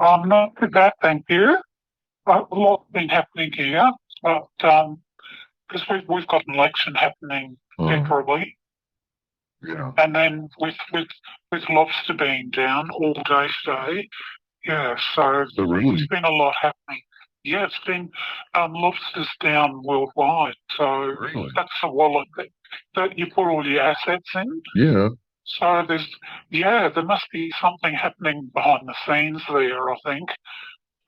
Not too bad, thank you. A lot's been happening here, but because we've got an election happening Uh, federally, yeah. and then with lobster being down all day today, yeah. So Oh, there's really? been a lot happening. Yeah, it's been lobsters down worldwide. So Really? that's the wallet that you put all your assets in. Yeah. So there must be something happening behind the scenes there, I think.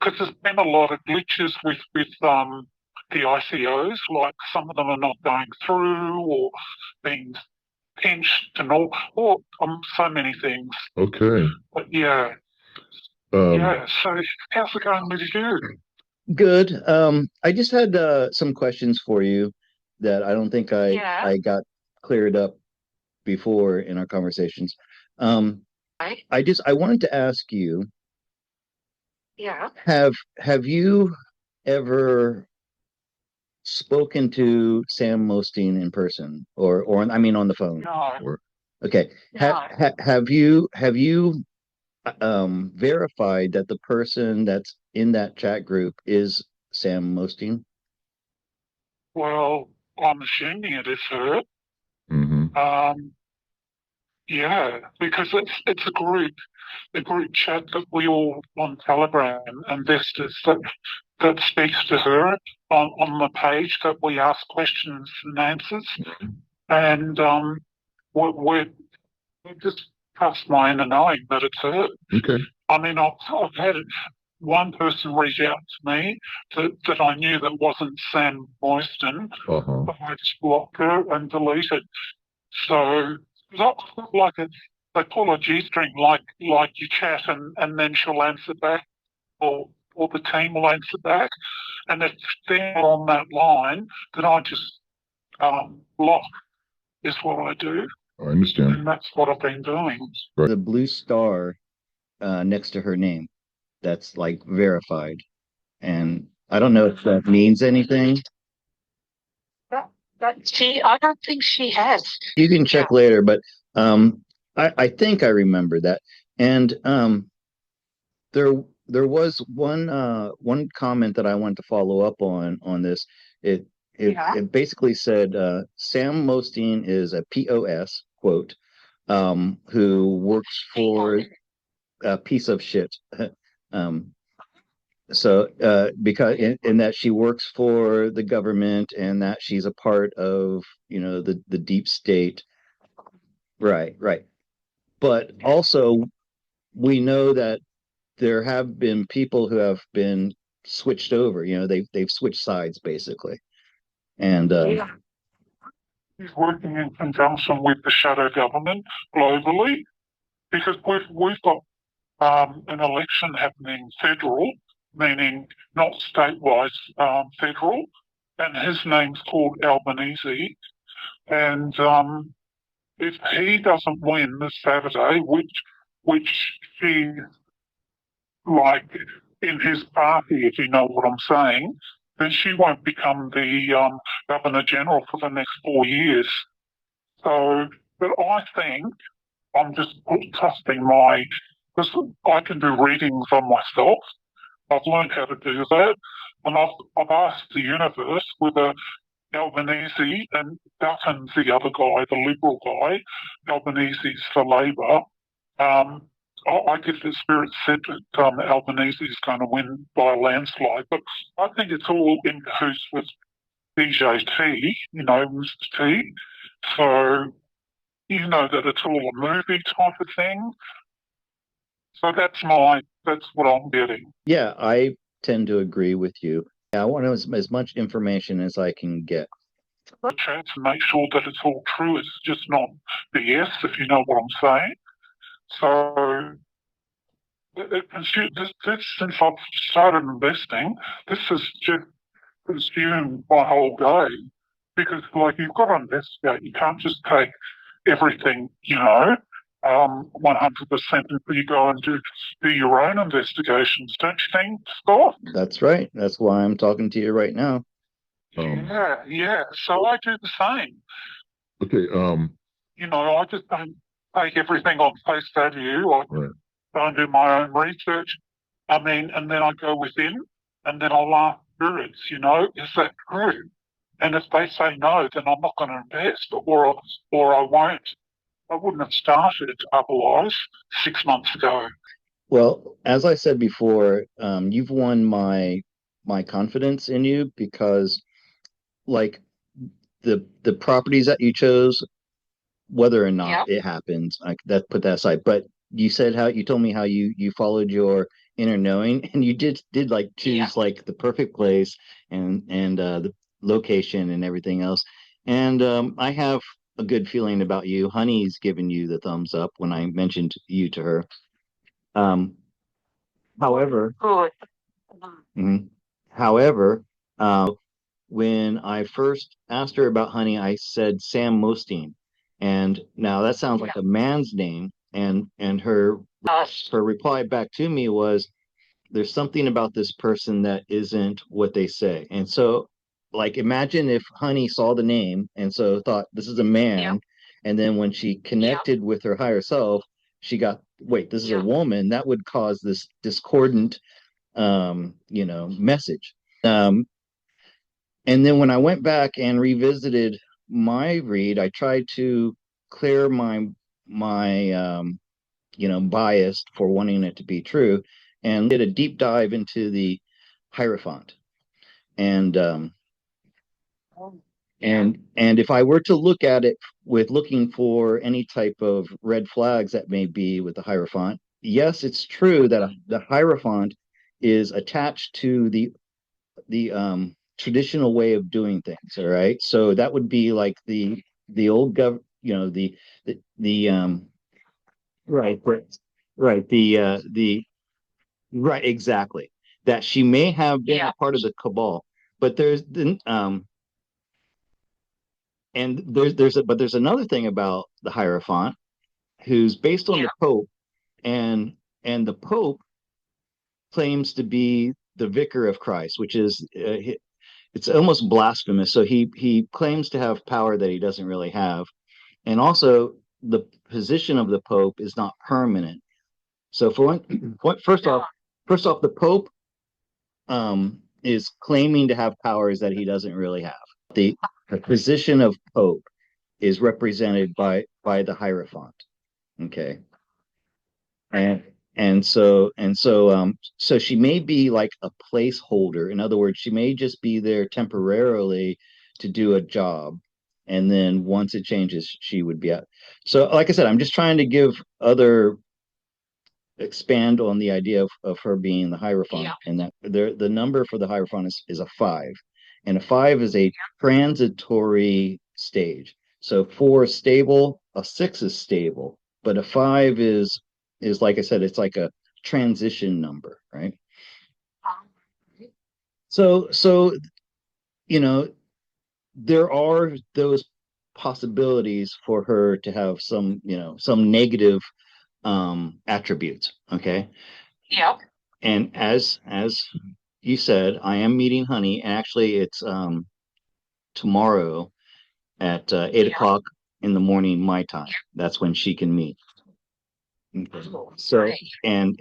Because there's been a lot of glitches with the ICOs, like some of them are not going through or being pinched and all so many things. Okay. But yeah, Um, yeah. So how's it going with you? Good. I just had some questions for you that I don't think Yeah. I got cleared up before in our conversations. Um, Right. I wanted to ask you, Yeah. have you ever spoken to Sam Mosteen in person or I mean on the phone? No. or Okay. No. Have you verified that the person that's in that chat group is Sam Mosteen? Well, I'm assuming it is her. hmm Um, yeah, because it's a group chat that we all on Telegram investors that speaks to her on the page that we ask questions and answers. And we're just past my inner knowing that it's her. Okay. I mean, I've had one person reach out to me that I knew that wasn't Sam Moyston, Uh-huh. but I just blocked her and deleted. So it's not like they pull a G-string like you chat and then she'll answer back or the team will answer back. And if they're on that line, then I just block is what I do. I understand. And that's what I've been doing. Right. The blue star next to her name that's like verified. And I don't know if that means anything. That, I don't think she has. You can Yeah. check later, but I think I remember that. And there there was one comment that I wanted to follow up on this. It it basically said Sam Mosteen is a POS quote who works for a piece of shit. um, so because in that she works for the government and that she's a part of the deep state. Right, but also we know that there have been people who have been switched over. They've switched sides basically. And Yeah. He's working in conjunction with the shadow government globally because we've got an election happening federal, meaning not statewide, federal, and his name's called Albanese. And if he doesn't win this Saturday, which he like in his party, if you know what I'm saying, then she won't become the Governor General for the next 4 years. So, but I think I'm just trusting because I can do readings on myself. I've learned how to do that. And I've asked the universe whether Albanese and Dutton's the other guy, the Liberal guy, Albanese's for Labor. I guess the spirit said that Albanese is going to win by a landslide, but I think it's all in cahoots with DJT, Mr. T. So you know that it's all a movie type of thing. So that's what I'm getting. yeah, I tend to agree with you. I want as much information as I can get. A chance to make sure that it's all true. It's just not BS, if you know what I'm saying. So since I've started investing, this has just consumed my whole day because, like, you've got to investigate. You can't just take everything, 100% until you go and do your own investigations, don't you think, Scott? That's right. That's why I'm talking to you right now. Yeah. So I do the same. Okay. I just don't take everything on face value. Right. go and do my own research. I mean, and then I go within, and then I'll ask spirits, is that true? And if they say no, then I'm not going to invest, or I won't. I wouldn't have started otherwise 6 months ago. Well, as I said before, you've won my confidence in you because, like, the properties that you chose, whether or not it happens, that put that aside. But you said how you told me how you followed your inner knowing, and you did like choose like the perfect place and the location and everything else. And I have a good feeling about you. Honey's given you the thumbs up when I mentioned you to her. Um, however, mhm. However, when I first asked her about Honey, I said Sam Mosteen, and now that sounds like a man's name. And her reply back to me was, "There's something about this person that isn't what they say." And so, like, imagine if Honey saw the name and so thought this is a man, and then when she connected with her higher self, she got, wait, this is a woman. That would cause this discordant, message. Um, and then when I went back and revisited my read, I tried to clear my bias for wanting it to be true, and did a deep dive into the Hierophant. And and if I were to look at it with looking for any type of red flags that may be with the Hierophant, yes, it's true that the Hierophant is attached to the traditional way of doing things. All right, so that would be like the old the right, right, the right, exactly, that she may have been a part of the cabal, but there's another thing about the Hierophant, who's based on the Pope, and the Pope claims to be the vicar of Christ, which is it's almost blasphemous. So he claims to have power that he doesn't really have, and also the position of the Pope is not permanent. So for one, first off, the Pope is claiming to have powers that he doesn't really have. The position of Pope is represented by the Hierophant. Okay, and so she may be like a placeholder. In other words, she may just be there temporarily to do a job, and then once it changes, she would be out. So, like I said, I'm just trying to give other expand on the idea of her being the Hierophant, and that the number for the Hierophant is a five, and a five is a transitory stage. So four is stable, a six is stable, but a five is like I said, it's like a transition number, right? So you know there are those possibilities for her to have some negative attributes. Okay. And as you said, I am meeting Honey, and actually it's tomorrow at 8 o'clock in the morning my time. That's when she can meet. Okay. So and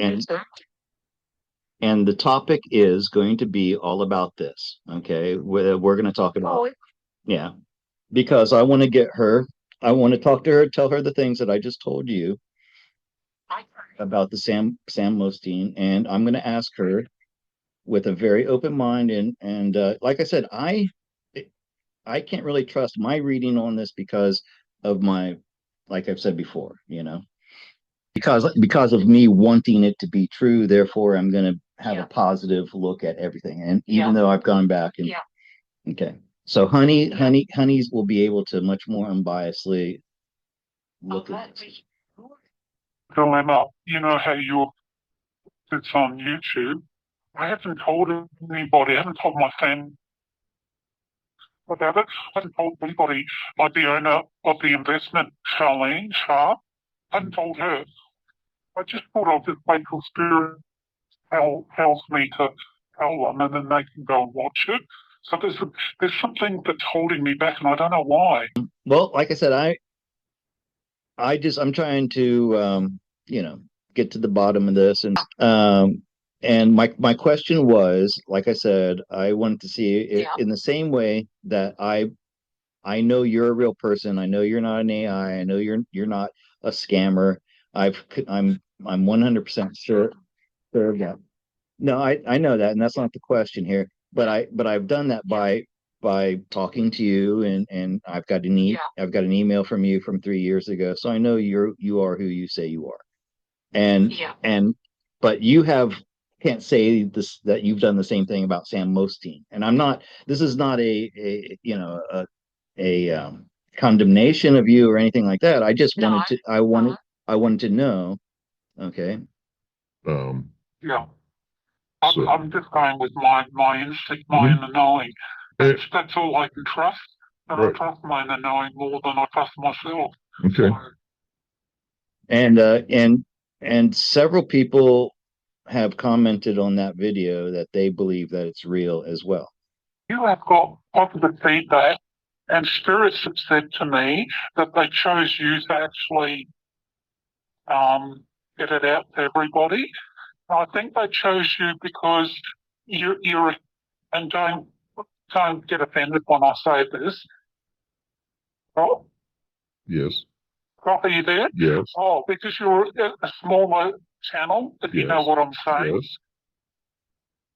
and the topic is going to be all about this. Okay, we're going to talk about, yeah, because I want to talk to her, tell her the things that I just told you about the Sam Mosteen, and I'm going to ask her with a very open mind, and like I said, I can't really trust my reading on this because of my, like I've said before, because of me wanting it to be true. Therefore, I'm going to have a positive look at everything, and even though I've gone back and okay, so Honey's will be able to much more unbiasedly look at this. Dilemma, how it's on YouTube. I haven't told anybody, I haven't told my family about it. I haven't told anybody, like the owner of the investment, Charlene Sharp. I haven't told her. I just thought I'll just wait till Spirit tells me to tell them, and then they can go and watch it. So there's something that's holding me back, and I don't know why. Well, like I said, I'm trying to get to the bottom of this. And my question was, like I said, I wanted to see if, in the same way that I know you're a real person. I know you're not an AI. I know you're not a scammer. I've I'm 100% sure of that. No, I know that, and that's not the question here. But I've done that by talking to you, and I've got an email from you from 3 years ago. So I know you are who you say you are. And and but you have can't say this that you've done the same thing about Sam Mosteen. And I'm not this is not a you know a condemnation of you or anything like that. I just wanted to I wanted to know. Okay. Um, Yeah. so, I'm just going with my instinct, my inner knowing. That's all I can trust. And I right. trust my inner knowing more than I trust myself. Okay. So, And and several people have commented on that video that they believe that it's real as well. you have got positive feedback, and spirits have said to me that they chose you to actually get it out to everybody. I think they chose you because you're and don't get offended when I say this. Oh, Yes. are you there? Yes. Oh, because you're a smaller channel, if you know what I'm saying. Yes.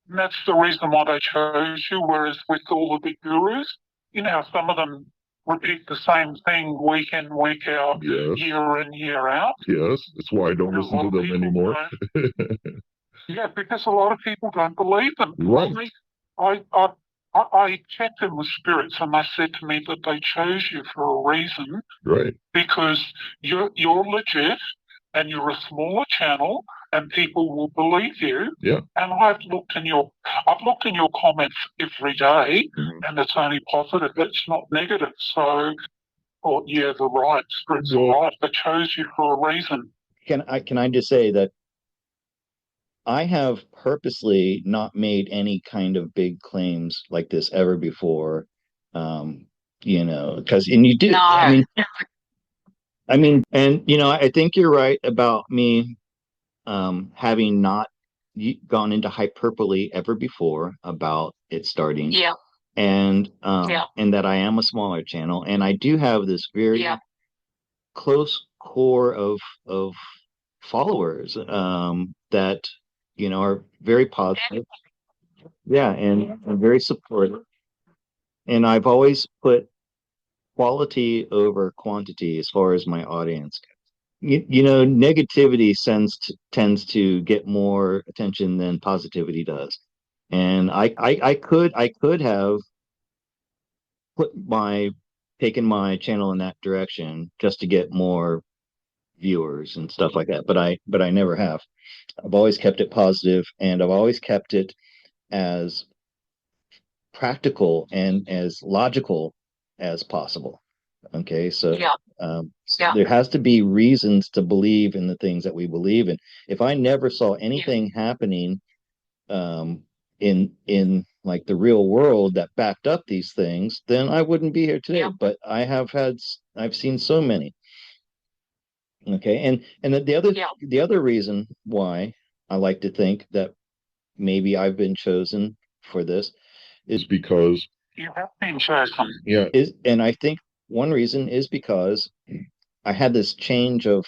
And that's the reason why they chose you, whereas with all the big gurus, you know, some of them repeat the same thing week in, week out, Yes. year in, year out. Yes. That's why I don't listen to them anymore. Yeah, because a lot of people don't believe them. Right. I checked in with spirits, and they said to me that they chose you for a reason. Right. Because you're legit, and you're a smaller channel, and people will believe you. Yeah. And I've looked in your comments every day, and it's only positive. It's not negative. So, oh yeah, they're right. Spirits are right. They chose you for a reason. Can I just say that I have purposely not made any kind of big claims like this ever before. Because and you do. No. And I think you're right about me having not gone into hyperbole ever before about it starting. Yeah. And that I am a smaller channel, and I do have this very close core of followers that are very positive. Yeah, and very supportive. And I've always put quality over quantity as far as my audience goes. Negativity tends to get more attention than positivity does. And I could have put my taken my channel in that direction just to get more viewers and stuff like that. But I never have. I've always kept it positive, and I've always kept it as practical and as logical as possible. Okay, so there has to be reasons to believe in the things that we believe in. If I never saw anything happening in like the real world that backed up these things, then I wouldn't be here today. But I've seen so many. Okay, and the other reason why I like to think that maybe I've been chosen for this is because You have been chosen. Yeah, and I think one reason is because I had this change of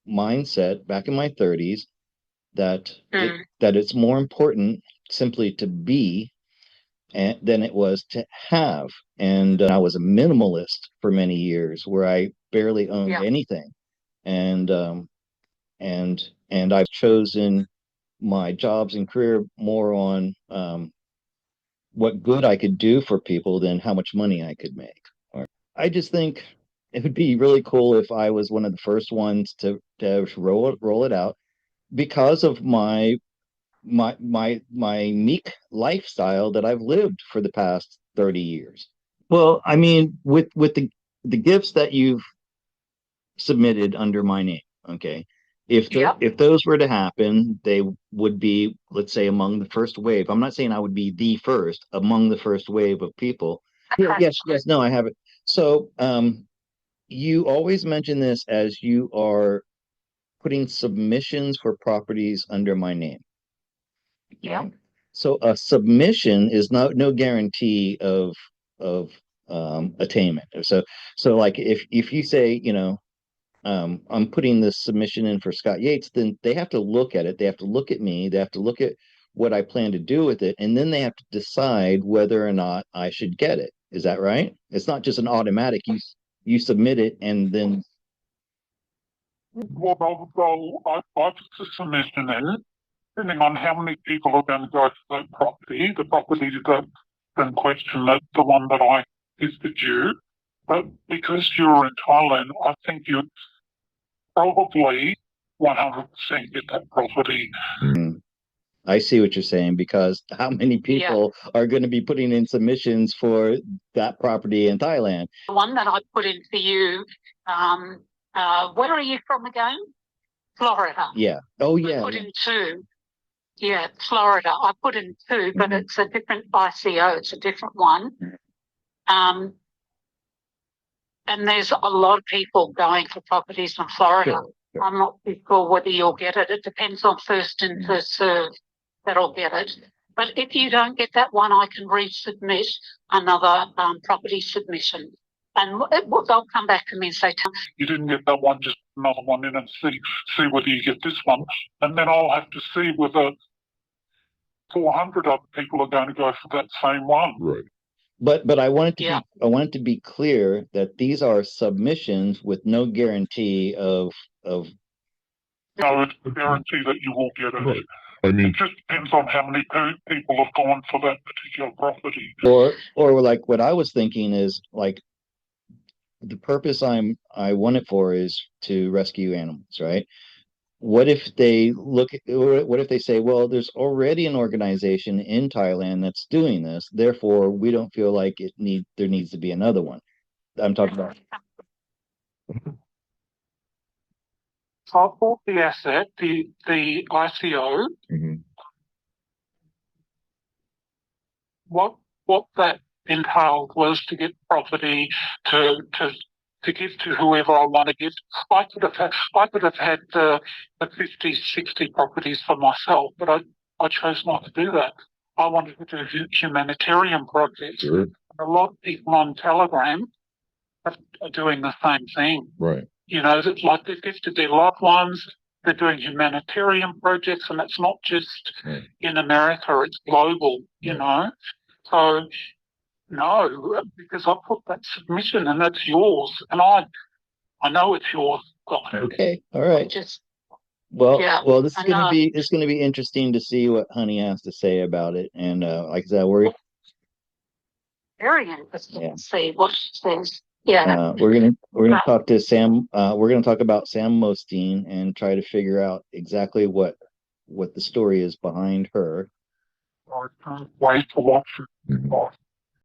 mindset back in my 30s that that it's more important simply to be than it was to have. And I was a minimalist for many years, where I barely owned anything. And and I've chosen my jobs and career more on what good I could do for people than how much money I could make. I just think it would be really cool if I was one of the first ones to roll it out, because of my meek lifestyle that I've lived for the past 30 years. Well, I mean, with the gifts that you've submitted under my name, okay. If those were to happen, they would be, let's say, among the first wave. I'm not saying I would be the first, among the first wave of people. Yeah, yes, no, I have it. So, you always mention this as you are putting submissions for properties under my name. Yeah. So a submission is no guarantee of attainment. So like if you say, I'm putting this submission in for Scott Yates, then they have to look at it. They have to look at me. They have to look at what I plan to do with it, and then they have to decide whether or not I should get it. Is that right? It's not just an automatic. You submit it, and then Well, I put the submission in, depending on how many people are going to go to that property. The property that's in question, that's the one that I listed you. But because you're in Thailand, I think you'd probably 100% get that property. I see what you're saying, because how many people are going to be putting in submissions for that property in Thailand? The one that I put in for you, where are you from again? Florida. Yeah. Oh, I yeah. put in 2. Yeah, Florida. I put in 2, but it's a different ICO. It's a different one. And there's a lot of people going for properties in Florida. Sure. I'm not too sure whether you'll get it. It depends on first in, first serve that'll get it. But if you don't get that one, I can resubmit another property submission. And they'll come back to me and say, you didn't get that one, just another one in and see whether you get this one. And then I'll have to see whether 400 other people are going to go for that same one. Right. But I want it to be clear that these are submissions with no guarantee of No, it's a guarantee that you will get it. Right. I mean, it just depends on how many people have gone for that particular property. Or like what I was thinking is, like, the purpose I want it for is to rescue animals, right? What if they say, well, there's already an organization in Thailand that's doing this, therefore we don't feel like there needs to be another one. I'm talking about. So I bought the asset, the ICO. What that entailed was to get property to give to whoever I want to give. I could have had the 50, 60 properties for myself, but I chose not to do that. I wanted to do humanitarian projects. Sure. A lot of people on Telegram are doing the same thing. Right. It's like they've gifted their loved ones. They're doing humanitarian projects, and it's not just in America, it's global, So, no, because I put that submission and that's yours, and I know it's yours. Okay, all right. Well, this is gonna be interesting to see what Honey has to say about it, and like I said, we're very interesting to see what she says. Yeah. We're gonna talk to Sam. We're gonna talk about Sam Mosteen and try to figure out exactly what the story is behind her. I can't wait to watch it.